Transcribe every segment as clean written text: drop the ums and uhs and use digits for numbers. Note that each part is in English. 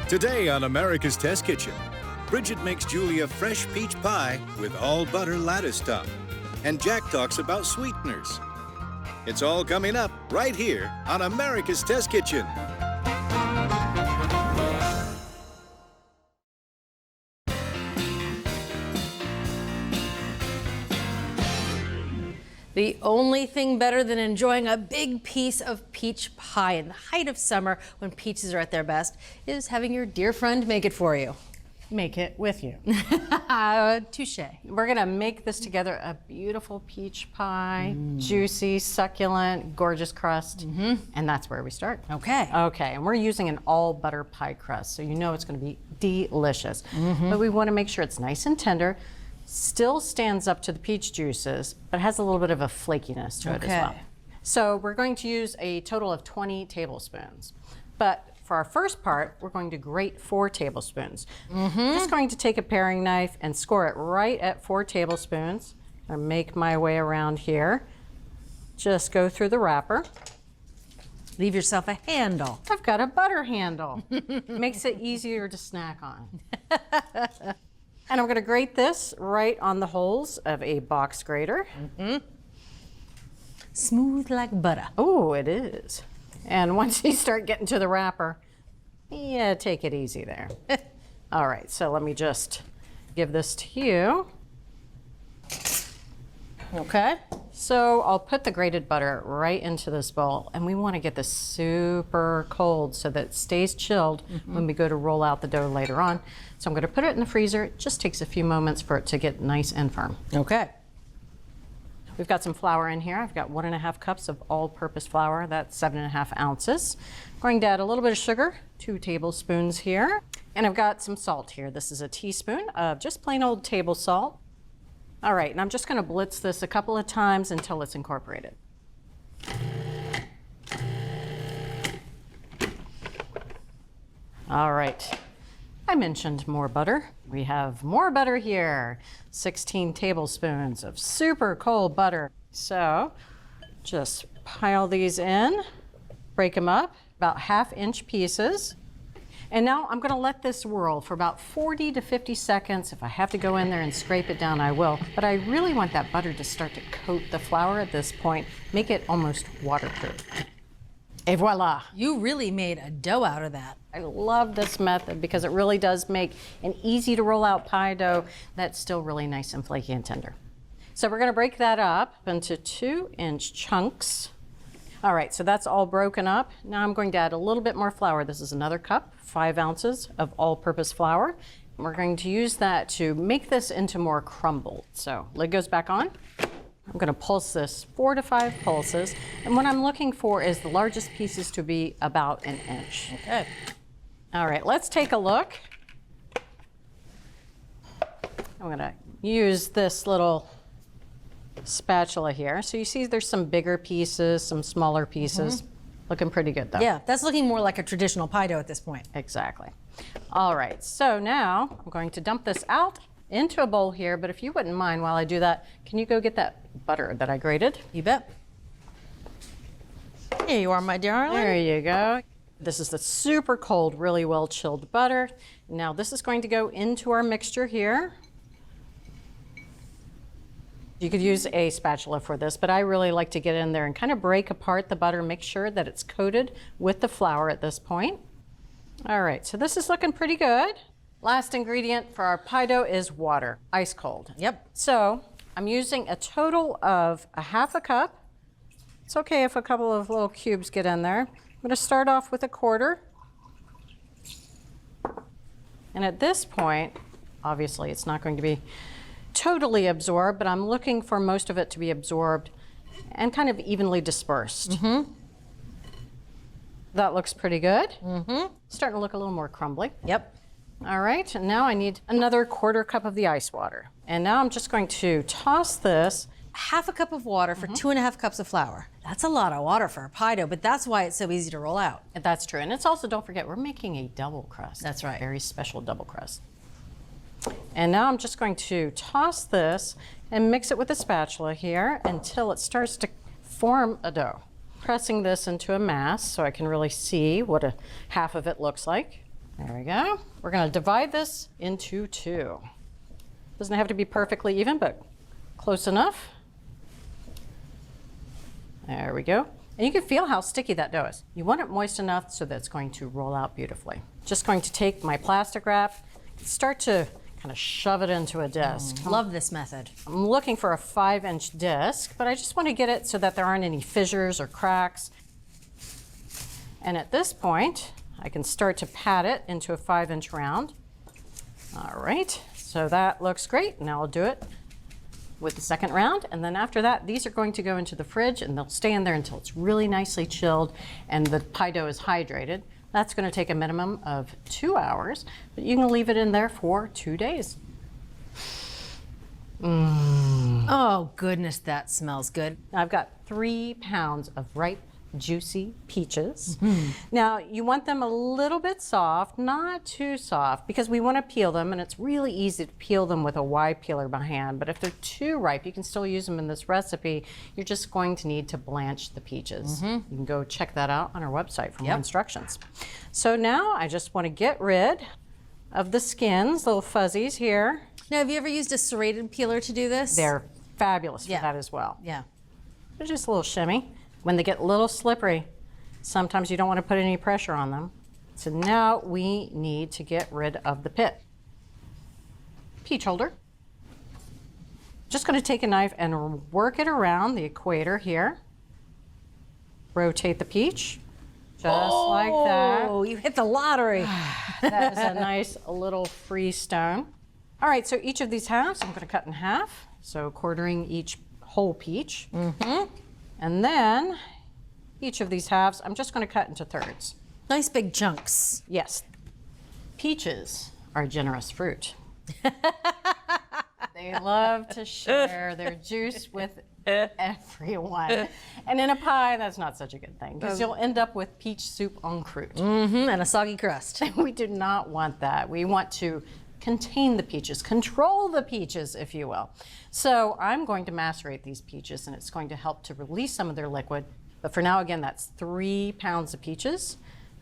Today on America's Test Kitchen, Bridget makes Julia fresh peach pie with all butter Lattice-Top. And Jack talks about sweeteners. It's all coming up right here on America's Test Kitchen. The only thing better than enjoying a big piece of peach pie in the height of summer when peaches are at their best is having your dear friend make it for you. Make it with you. Touche. We're gonna make this together a beautiful peach pie, juicy, succulent, gorgeous crust, and that's where we start. Okay. Okay, and we're using an all butter pie crust, so you know it's gonna be delicious. But we wanna make sure it's nice and tender, still stands up to the peach juices, but has a little bit of a flakiness to it as well. So we're going to use a total of 20 tablespoons. But for our first part, we're going to grate 4 tablespoons. Just going to take a paring knife and score it right at 4 tablespoons. I make my way around here. Just go through the wrapper. Leave yourself a handle. I've got a butter handle. Makes it easier to snack on. And I'm going to grate this right on the holes of a box grater. Smooth like butter. Oh, it is. And once you start getting to the wrapper, yeah, take it easy there. All right, so let me just give this to you. Okay. So I'll put the grated butter right into this bowl, and we want to get this super cold so that it stays chilled when we go to roll out the dough later on. So I'm going to put it in the freezer. It just takes a few moments for it to get nice and firm. Okay. We've got some flour in here. I've got 1½ cups of all-purpose flour. That's 7½ ounces. I'm going to add a little bit of sugar, 2 tablespoons here. And I've got some salt here. This is a teaspoon of just plain old table salt. All right, and I'm just going to blitz this a couple of times until it's incorporated. All right, I mentioned more butter. We have more butter here, 16 tablespoons of super cold butter. So just pile these in, break them up, about 1/2-inch pieces. And now I'm going to let this whirl for about 40 to 50 seconds. If I have to go in there and scrape it down, I will. But I really want that butter to start to coat the flour at this point, make it almost waterproof. Et voila. You really made a dough out of that. I love this method because it really does make an easy to roll out pie dough that's still really nice and flaky and tender. So we're going to break that up into 2-inch chunks. All right, so that's all broken up. Now I'm going to add a little bit more flour. This is another cup, 5 ounces of all-purpose flour. We're going to use that to make this into more crumbled. So lid goes back on. I'm going to pulse this 4 to 5 pulses. And what I'm looking for is the largest pieces to be about 1 inch. Okay. All right, let's take a look. I'm going to use this little spatula here. So you see there's some bigger pieces, some smaller pieces. Looking pretty good though. Yeah, that's looking more like a traditional pie dough at this point. Exactly. All right, so now I'm going to dump this out into a bowl here, but if you wouldn't mind while I do that, can you go get that butter that I grated? You bet. Here you are, my darling. There you go. This is the super cold, really well chilled butter. Now this is going to go into our mixture here. You could use a spatula for this, but I really like to get in there and kind of break apart the butter, make sure that it's coated with the flour at this point. All right, so this is looking pretty good. Last ingredient for our pie dough is water, ice cold. Yep. So I'm using a total of 1/2 cup. It's okay if a couple of little cubes get in there. I'm going to start off with 1/4. And at this point, obviously it's not going to be totally absorbed, but I'm looking for most of it to be absorbed and kind of evenly dispersed. That looks pretty good. Starting to look a little more crumbly. Yep. All right, and now I need another 1/4 cup of the ice water. And now I'm just going to toss this. 1/2 cup of water for 2½ cups of flour. That's a lot of water for a pie dough, but that's why it's so easy to roll out. That's true, and it's also, don't forget, we're making a double crust. That's right. Very special double crust. And now I'm just going to toss this and mix it with a spatula here until it starts to form a dough. Pressing this into a mass so I can really see what 1/2 of it looks like. There we go. We're going to divide this into 2. Doesn't have to be perfectly even, but close enough. There we go. And you can feel how sticky that dough is. You want it moist enough so that it's going to roll out beautifully. Just going to take my plastic wrap, start to kind of shove it into a disc. Love this method. I'm looking for a 5-inch disc, but I just want to get it so that there aren't any fissures or cracks. And at this point, I can start to pat it into a 5-inch round. All right, so that looks great. Now I'll do it with the second round, and then after that, these are going to go into the fridge and they'll stay in there until it's really nicely chilled and the pie dough is hydrated. That's going to take a minimum of 2 hours, but you can leave it in there for 2 days. Oh goodness, that smells good. I've got 3 pounds of ripe, juicy peaches. Now, you want them a little bit soft, not too soft, because we want to peel them, and it's really easy to peel them with a wide peeler by hand. But if they're too ripe, you can still use them in this recipe. You're just going to need to blanch the peaches. You can go check that out on our website for more instructions. So now I just want to get rid of the skins, little fuzzies here. Now, have you ever used a serrated peeler to do this? They're fabulous for that as well. Yeah. They're just a little shimmy. When they get a little slippery, sometimes you don't want to put any pressure on them. So now we need to get rid of the pit. Peach holder. Just going to take a knife and work it around the equator here. Rotate the peach, just like that. Oh, you hit the lottery. That is a nice little free stone. All right, so each of these halves I'm going to cut in half, so quartering each whole peach. And then each of these halves, I'm just going to cut into thirds. Nice big chunks. Yes. Peaches are a generous fruit. They love to share their juice with everyone. And in a pie, that's not such a good thing, because you'll end up with peach soup en croûte. And a soggy crust. We do not want that. We want to contain the peaches, control the peaches, if you will. So I'm going to macerate these peaches, and it's going to help to release some of their liquid. But for now, again, that's 3 pounds of peaches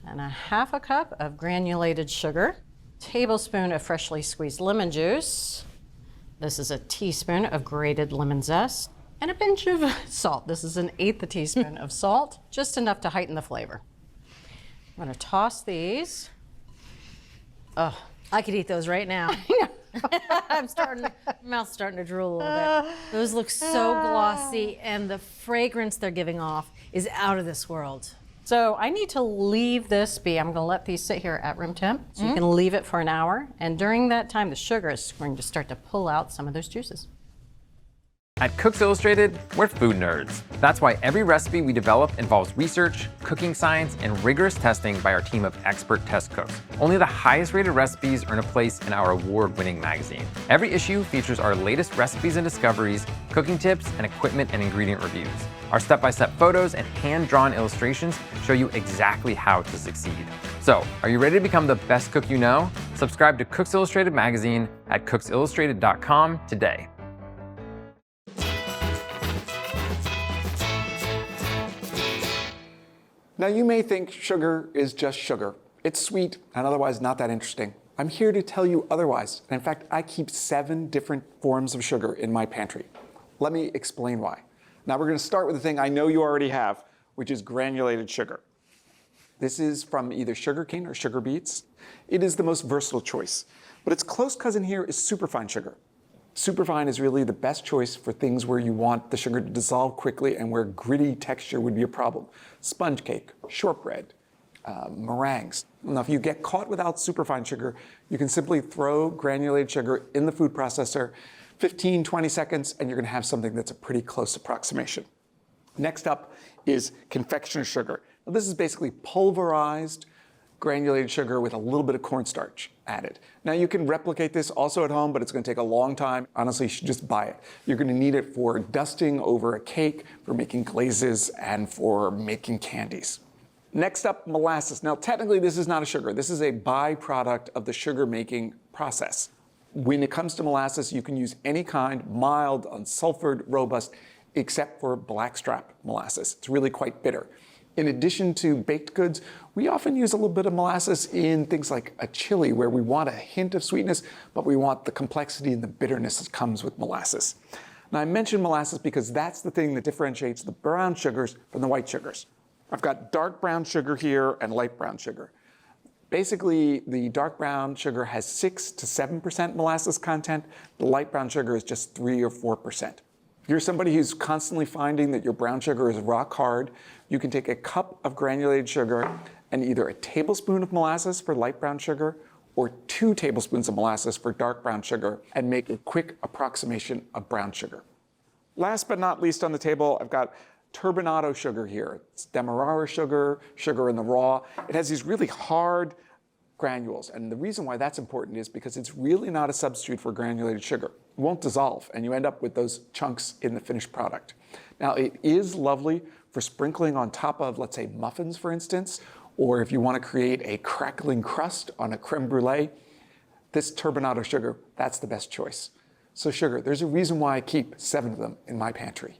and a ½ cup of granulated sugar, tablespoon of freshly squeezed lemon juice. This is a teaspoon of grated lemon zest, and a pinch of salt. This is an 1/8 teaspoon of salt, just enough to heighten the flavor. I'm gonna toss these. I could eat those right now. My mouth's starting to drool a little bit. Those look so glossy, and the fragrance they're giving off is out of this world. So I need to leave this be. I'm gonna let these sit here at room temp, so you can leave it for an hour. And during that time, the sugar is going to start to pull out some of those juices. At Cooks Illustrated, we're food nerds. That's why every recipe we develop involves research, cooking science, and rigorous testing by our team of expert test cooks. Only the highest rated recipes earn a place in our award-winning magazine. Every issue features our latest recipes and discoveries, cooking tips, and equipment and ingredient reviews. Our step-by-step photos and hand-drawn illustrations show you exactly how to succeed. So, are you ready to become the best cook you know? Subscribe to Cooks Illustrated magazine at cooksillustrated.com today. Now you may think sugar is just sugar. It's sweet and otherwise not that interesting. I'm here to tell you otherwise. And in fact, I keep 7 different forms of sugar in my pantry. Let me explain why. Now we're going to start with the thing I know you already have, which is granulated sugar. This is from either sugarcane or sugar beets. It is the most versatile choice. But its close cousin here is superfine sugar. Superfine is really the best choice for things where you want the sugar to dissolve quickly and where gritty texture would be a problem. Sponge cake, shortbread, meringues. Now, if you get caught without superfine sugar, you can simply throw granulated sugar in the food processor, 15, 20 seconds, and you're going to have something that's a pretty close approximation. Next up is confectioner sugar. Now, this is basically pulverized granulated sugar with a little bit of cornstarch added. Now you can replicate this also at home, but it's going to take a long time. Honestly, you should just buy it. You're going to need it for dusting over a cake, for making glazes, and for making candies. Next up, molasses. Now technically this is not a sugar. This is a byproduct of the sugar making process. When it comes to molasses, you can use any kind, mild, unsulfured, robust, except for blackstrap molasses. It's really quite bitter. In addition to baked goods, we often use a little bit of molasses in things like a chili where we want a hint of sweetness, but we want the complexity and the bitterness that comes with molasses. Now I mentioned molasses because that's the thing that differentiates the brown sugars from the white sugars. I've got dark brown sugar here and light brown sugar. Basically, the dark brown sugar has 6 to 7% molasses content. The light brown sugar is just 3 or 4%. If you're somebody who's constantly finding that your brown sugar is rock hard, you can take a cup of granulated sugar and either a tablespoon of molasses for light brown sugar or 2 tablespoons of molasses for dark brown sugar and make a quick approximation of brown sugar. Last but not least on the table, I've got turbinado sugar here. It's demerara sugar, sugar in the raw. It has these really hard granules, and the reason why that's important is because it's really not a substitute for granulated sugar. It won't dissolve, and you end up with those chunks in the finished product. Now, it is lovely for sprinkling on top of, let's say, muffins, for instance, or if you want to create a crackling crust on a creme brulee, this turbinado sugar, that's the best choice. So sugar, there's a reason why I keep 7 of them in my pantry.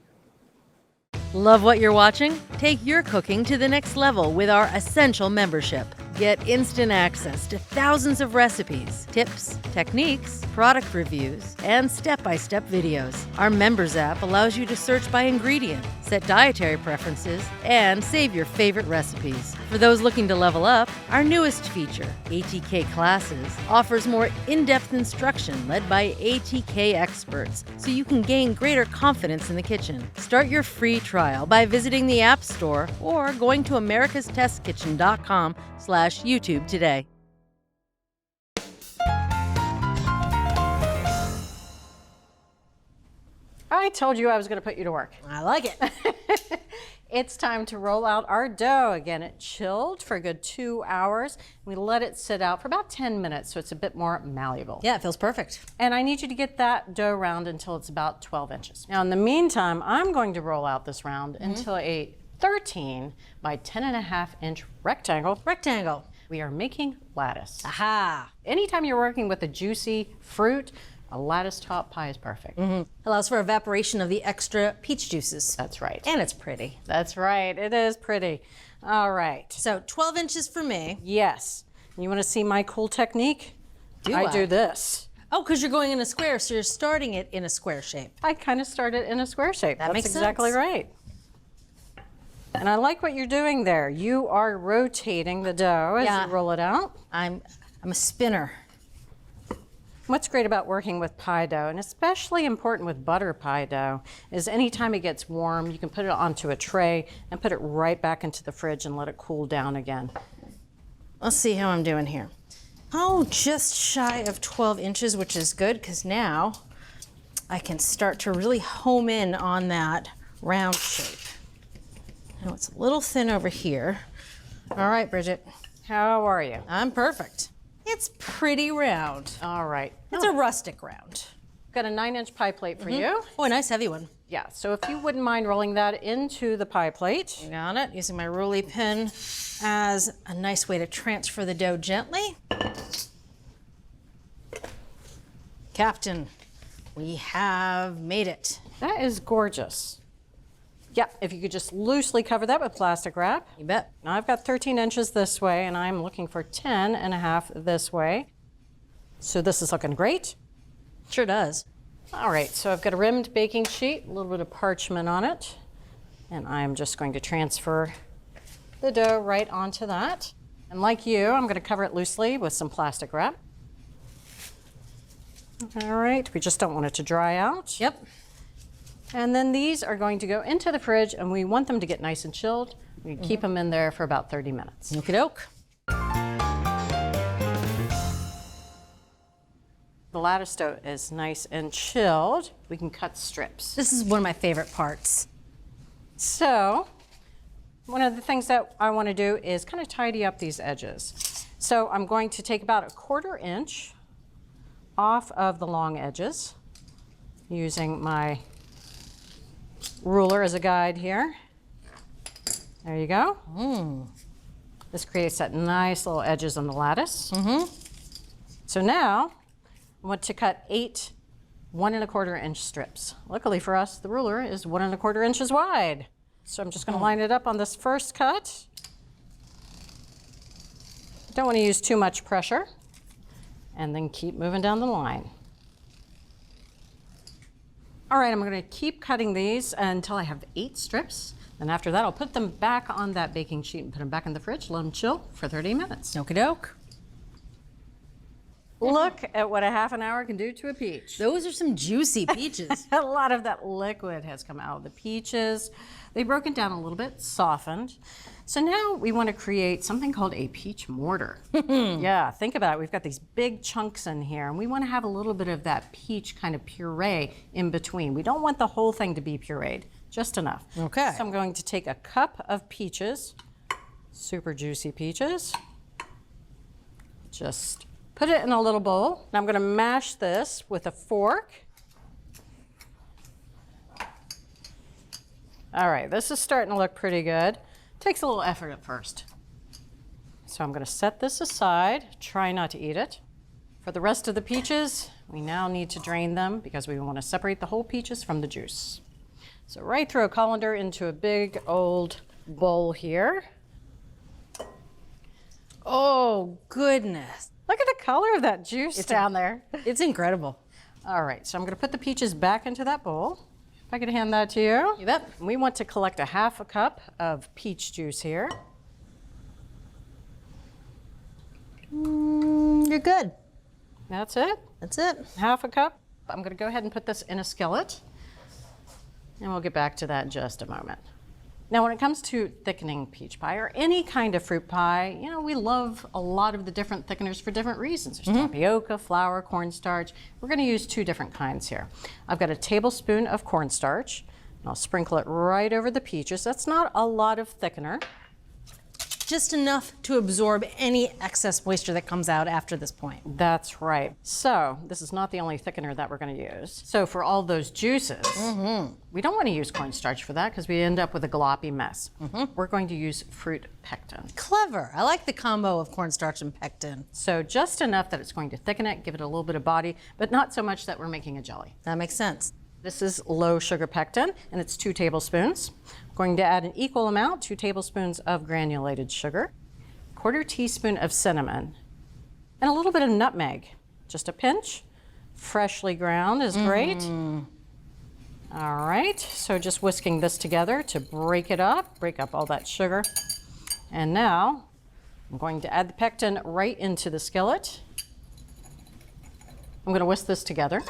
Love what you're watching? Take your cooking to the next level with our Essential membership. Get instant access to thousands of recipes, tips, techniques, product reviews, and step-by-step videos. Our Members app allows you to search by ingredient, set dietary preferences, and save your favorite recipes. For those looking to level up, our newest feature, ATK Classes, offers more in-depth instruction led by ATK experts, so you can gain greater confidence in the kitchen. Start your free trial by visiting the App Store or going to americastestkitchen.com/YouTube today. I told you I was going to put you to work. I like it. It's time to roll out our dough. Again, it chilled for a good 2 hours. We let it sit out for about 10 minutes so it's a bit more malleable. Yeah, it feels perfect. And I need you to get that dough round until it's about 12 inches. Now in the meantime, I'm going to roll out this round into a 13 by 10.5 inch rectangle. Rectangle. We are making lattice. Aha. Anytime you're working with a juicy fruit, a lattice-top pie is perfect. Allows for evaporation of the extra peach juices. That's right. And it's pretty. That's right, it is pretty. All right. So 12 inches for me. Yes. You want to see my cool technique? I do this. Oh, because you're going in a square, so you're starting it in a square shape. I kind of started in a square shape. That makes exactly sense. right. And I like what you're doing there. You are rotating the dough as you roll it out. I'm a spinner. What's great about working with pie dough, and especially important with butter pie dough, is anytime it gets warm, you can put it onto a tray and put it right back into the fridge and let it cool down again. Let's see how I'm doing here. Oh, just shy of 12 inches, which is good because now I can start to really home in on that round shape. Now it's a little thin over here. All right, Bridget. How are you? I'm perfect. It's pretty round. All right. It's a rustic round. Got a 9-inch pie plate for you. Oh, a nice heavy one. Yeah, so if you wouldn't mind rolling that into the pie plate. Got it. Using my roly pin as a nice way to transfer the dough gently. Captain, we have made it. That is gorgeous. Yeah, if you could just loosely cover that with plastic wrap. You bet. Now I've got 13 inches this way and I'm looking for 10.5 this way. So this is looking great. Sure does. All right, so I've got a rimmed baking sheet, a little bit of parchment on it, and I'm just going to transfer the dough right onto that. And like you, I'm going to cover it loosely with some plastic wrap. All right, we just don't want it to dry out. Yep. And then these are going to go into the fridge, and we want them to get nice and chilled. We keep them in there for about 30 minutes. Okie doke. The lattice dough is nice and chilled. We can cut strips. This is one of my favorite parts. So, one of the things that I want to do is kind of tidy up these edges. So I'm going to take about 1/4 inch off of the long edges using my ruler as a guide here. There you go. This creates that nice little edges on the lattice. So now I want to cut 8 1 1/4 inch strips. Luckily for us, the ruler is 1 1/4 inches wide. So I'm just going to line it up on this first cut. Don't want to use too much pressure. And then keep moving down the line. All right, I'm going to keep cutting these until I have 8 strips. And after that, I'll put them back on that baking sheet and put them back in the fridge, let them chill for 30 minutes. Okie doke. Look at what a half an hour can do to a peach. Those are some juicy peaches. A lot of that liquid has come out of the peaches. They've broken down a little bit, softened. So now we want to create something called a peach mortar. Yeah, think about it. We've got these big chunks in here, and we want to have a little bit of that peach kind of puree in between. We don't want the whole thing to be pureed, just enough. Okay. So I'm going to take a cup of peaches, super juicy peaches. Just put it in a little bowl. And I'm going to mash this with a fork. All right, this is starting to look pretty good. Takes a little effort at first. So I'm going to set this aside, try not to eat it. For the rest of the peaches, we now need to drain them because we want to separate the whole peaches from the juice. So right through a colander into a big old bowl here. Oh, goodness. Look at the color of that juice down there. It's incredible. All right, so I'm going to put the peaches back into that bowl. If I could hand that to you. You bet. We want to collect a half a cup of peach juice here. You're good. That's it. That's it. Half a cup. I'm going to go ahead and put this in a skillet. And we'll get back to that in just a moment. Now, when it comes to thickening peach pie or any kind of fruit pie, you know, we love a lot of the different thickeners for different reasons. There's tapioca, flour, cornstarch. We're going to use 2 different kinds here. I've got a tablespoon of cornstarch, and I'll sprinkle it right over the peaches. That's not a lot of thickener. Just enough to absorb any excess moisture that comes out after this point. That's right. So this is not the only thickener that we're going to use. So for all those juices, we don't want to use cornstarch for that because we end up with a gloppy mess. We're going to use fruit pectin. Clever. I like the combo of cornstarch and pectin. So just enough that it's going to thicken it, give it a little bit of body, but not so much that we're making a jelly. That makes sense. This is low sugar pectin, and it's 2 tablespoons. I'm going to add an equal amount, 2 tablespoons of granulated sugar, 1/4 teaspoon of cinnamon, and a little bit of nutmeg. Just a pinch. Freshly ground is great. All right, so just whisking this together to break it up, break up all that sugar. And now I'm going to add the pectin right into the skillet. I'm going to whisk this together.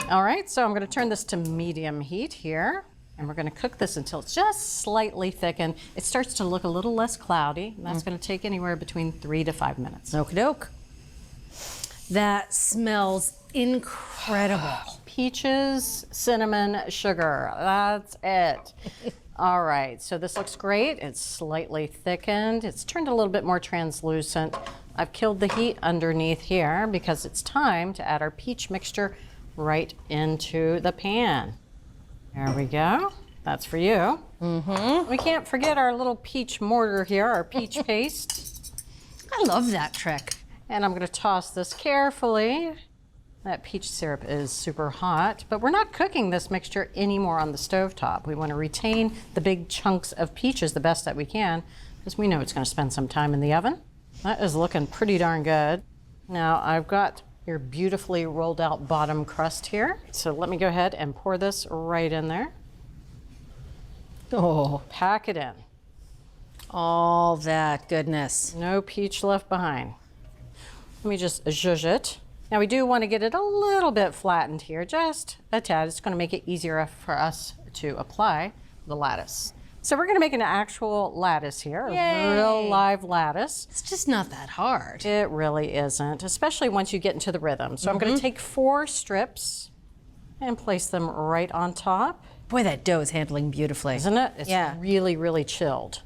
All right, so I'm going to turn this to medium heat here, and we're going to cook this until it's just slightly thickened. It starts to look a little less cloudy, and that's going to take anywhere between 3 to 5 minutes. Okie doke. That smells incredible. Peaches, cinnamon, sugar, that's it. All right, so this looks great. It's slightly thickened. It's turned a little bit more translucent. I've killed the heat underneath here because it's time to add our peach mixture right into the pan. There we go. That's for you. We can't forget our little peach mortar here, our peach paste. I love that trick. And I'm going to toss this carefully. That peach syrup is super hot, but we're not cooking this mixture anymore on the stovetop. We want to retain the big chunks of peaches the best that we can because we know it's going to spend some time in the oven. That is looking pretty darn good. Now I've got your beautifully rolled out bottom crust here. So let me go ahead and pour this right in there. Oh, Pack it in. all that goodness. No peach left behind. Let me just zhuzh it. Now we do want to get it a little bit flattened here, just a tad. It's going to make it easier for us to apply the lattice. So we're going to make an actual lattice here, a real live lattice. It's just not that hard. It really isn't, especially once you get into the rhythm. So I'm going to take 4 strips and place them right on top. Boy, that dough is handling beautifully. Isn't it? It's Yeah. really, really chilled.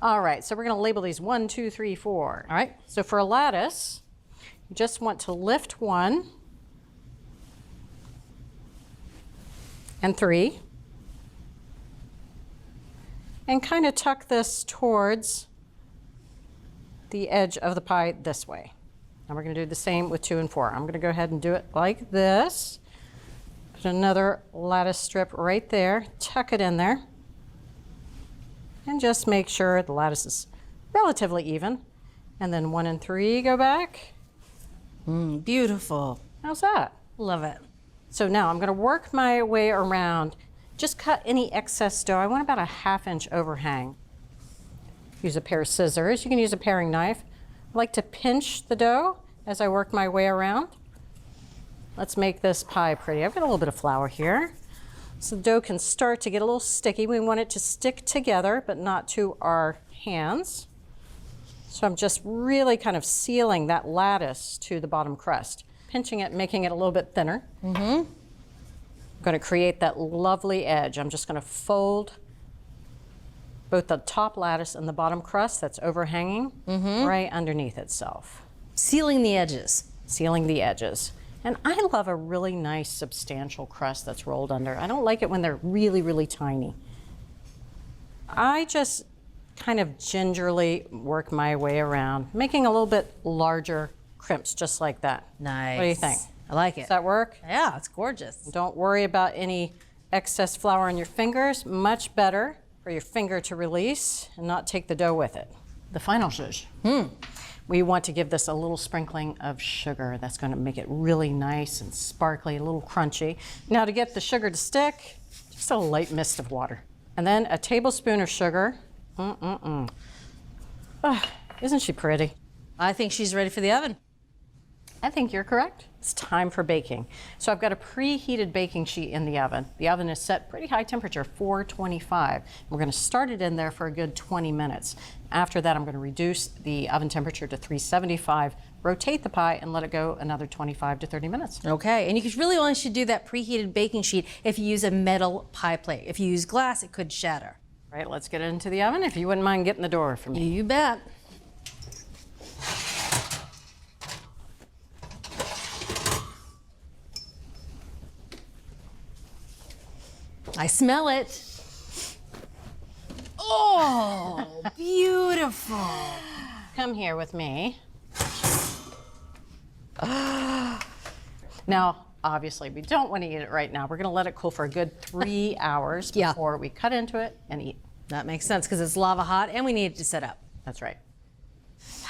All right, so we're going to label these 1, 2, 3, 4. All right. So for a lattice, you just want to lift 1 and 3 and kind of tuck this towards the edge of the pie this way. And we're going to do the same with 2 and 4. I'm going to go ahead and do it like this. Put another lattice strip right there, tuck it in there, and just make sure the lattice is relatively even. And then 1 and 3 go back. Beautiful. How's that? Love it. So now I'm gonna work my way around. Just cut any excess dough. I want about a 1/2 inch overhang. Use a pair of scissors. You can use a paring knife. I like to pinch the dough as I work my way around. Let's make this pie pretty. I've got a little bit of flour here. So the dough can start to get a little sticky. We want it to stick together, but not to our hands. So I'm just really kind of sealing that lattice to the bottom crust, pinching it, making it a little bit thinner. I'm going to create that lovely edge. I'm just going to fold both the top lattice and the bottom crust that's overhanging right underneath itself. Sealing the edges. Sealing the edges. And I love a really nice substantial crust that's rolled under. I don't like it when they're really, really tiny. I just kind of gingerly work my way around, making a little bit larger crimps just like that. Nice. What do you think? I like it. Does that work? Yeah, it's gorgeous. Don't worry about any excess flour on your fingers. Much better for your finger to release and not take the dough with it. The final zhuzh. We want to give this a little sprinkling of sugar. That's going to make it really nice and sparkly, a little crunchy. Now to get the sugar to stick, just a light mist of water. And then a tablespoon of sugar. Isn't she pretty? I think she's ready for the oven. I think you're correct. It's time for baking. So I've got a preheated baking sheet in the oven. The oven is set pretty high temperature, 425. We're going to start it in there for a good 20 minutes. After that, I'm going to reduce the oven temperature to 375, rotate the pie, and let it go another 25 to 30 minutes. Okay, and you really only should do that preheated baking sheet if you use a metal pie plate. If you use glass, it could shatter. All right, let's get it into the oven. If you wouldn't mind getting the door for me. You bet. I smell it. Oh, beautiful. Come here with me. Now, obviously, we don't want to eat it right now. We're going to let it cool for a good 3 hours before we cut into it and eat. That makes sense because it's lava hot and we need it to set up. That's right.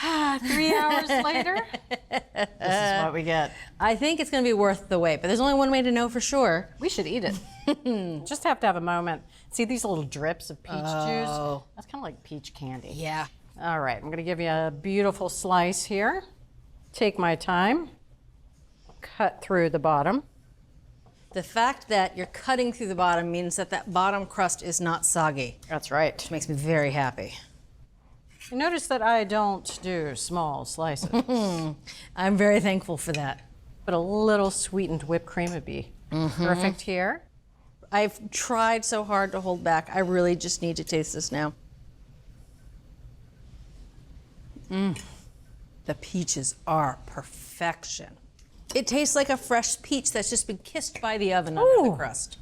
3 hours later, this is what we get. I think it's going to be worth the wait, but there's only one way to know for sure. We should eat it. Just have to have a moment. See these little drips of peach juice? That's kind of like peach candy. Yeah. All right, I'm going to give you a beautiful slice here. Take my time. Cut through the bottom. The fact that you're cutting through the bottom means that that bottom crust is not soggy. That's right. Which makes me very happy. You notice that I don't do small slices. I'm very thankful for that. But a little sweetened whipped cream would be perfect here. I've tried so hard to hold back. I really just need to taste this now. The peaches are perfection. It tastes like a fresh peach that's just been kissed by the oven under the crust.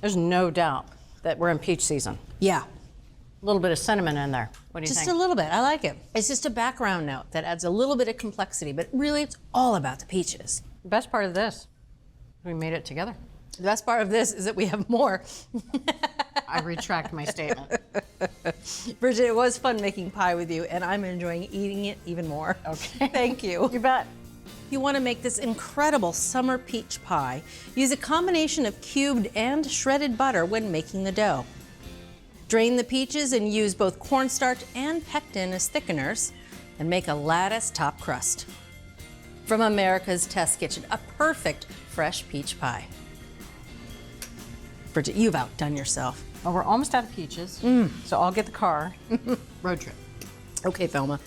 There's no doubt that we're in peach season. Yeah. A little bit of cinnamon in there. What do you think? Just a little bit. I like it. It's just a background note that adds a little bit of complexity, but really it's all about the peaches. The best part of this, we made it together. The best part of this is that we have more. I retract my statement. Bridget, it was fun making pie with you, and I'm enjoying eating it even more. Okay. Thank you. You bet. If you want to make this incredible summer peach pie, use a combination of cubed and shredded butter when making the dough. Drain the peaches and use both cornstarch and pectin as thickeners, and make a Lattice-Top crust. From America's Test Kitchen, a perfect fresh peach pie. Bridget, you've outdone yourself. Well, we're almost out of peaches, so I'll get the car. Road trip. Okay, Thelma.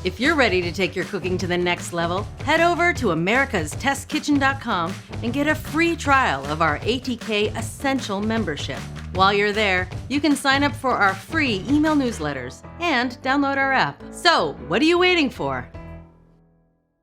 If you're ready to take your cooking to the next level, head over to americastestkitchen.com and get a free trial of our ATK Essential membership. While you're there, you can sign up for our free email newsletters and download our app. So, what are you waiting for?